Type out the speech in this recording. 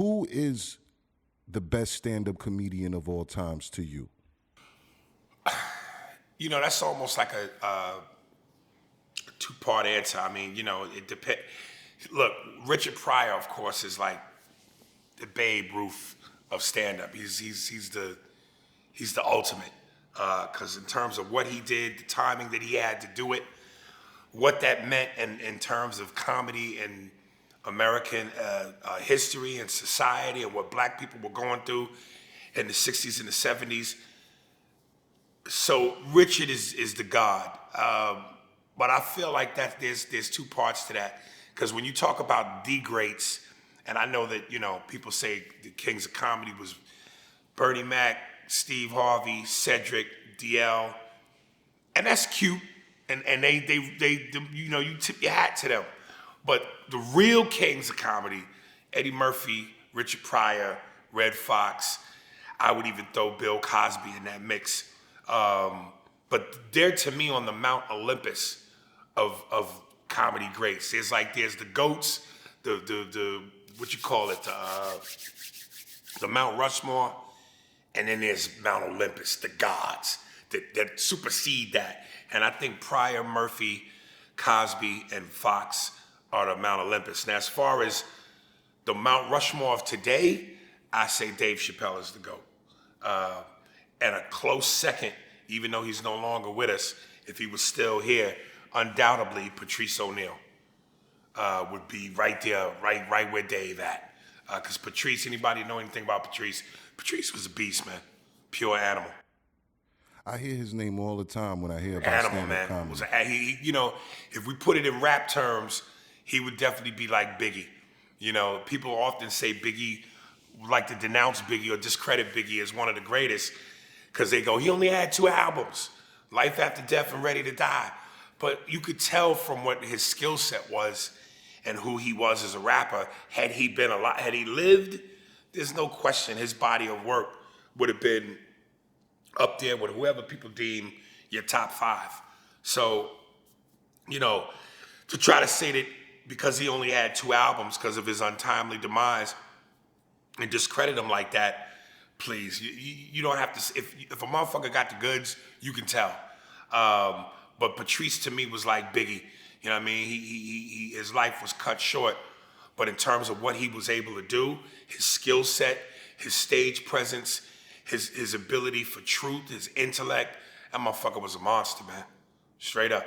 Who is the best stand-up comedian of all times to you? You know, that's almost like a two-part answer. I mean, you know, it depends. Look, Richard Pryor, of course, is like the Babe Ruth of stand-up. He's the ultimate. Because in terms of what he did, the timing that he had to do it, what that meant in terms of comedy and American history and society and what black people were going through in the 60s and the 70s. So Richard is the god. But I feel like that there's two parts to that. Because when you talk about the greats, and I know that, you know, people say the kings of comedy was Bernie Mac, Steve Harvey, Cedric, DL, and that's cute. And they you know, you tip your hat to them. But the real kings of comedy, Eddie Murphy, Richard Pryor, Red Fox, I would even throw Bill Cosby in that mix. But they're, to me, on the Mount Olympus of comedy greats. There's the GOATs, the what you call it, the Mount Rushmore, and then there's Mount Olympus, the gods that supersede that. And I think Pryor, Murphy, Cosby, and Fox are the Mount Olympus. Now, as far as the Mount Rushmore of today, I say Dave Chappelle is the GOAT. And a close second, even though he's no longer with us, if he was still here, undoubtedly Patrice O'Neal would be right there, right where Dave at. Because Patrice, anybody know anything about Patrice? Patrice was a beast, man. Pure animal. I hear his name all the time when I hear about Animal, stand-up man. comedy. You know, if we put it in rap terms, he would definitely be like Biggie. You know, people often say Biggie, like to denounce Biggie or discredit Biggie as one of the greatest, because they go, he only had 2 albums, Life After Death and Ready to Die. But you could tell from what his skill set was and who he was as a rapper, had he been alive, had he lived, there's no question his body of work would have been up there with whoever people deem your top 5. So, you know, to try to say that because he only had 2 albums because of his untimely demise and discredit him like that, please, you don't have to. If a motherfucker got the goods, you can tell. But Patrice to me was like Biggie. You know what I mean? His life was cut short, but in terms of what he was able to do, his skill set, his stage presence, his ability for truth, his intellect, that motherfucker was a monster, man. Straight up.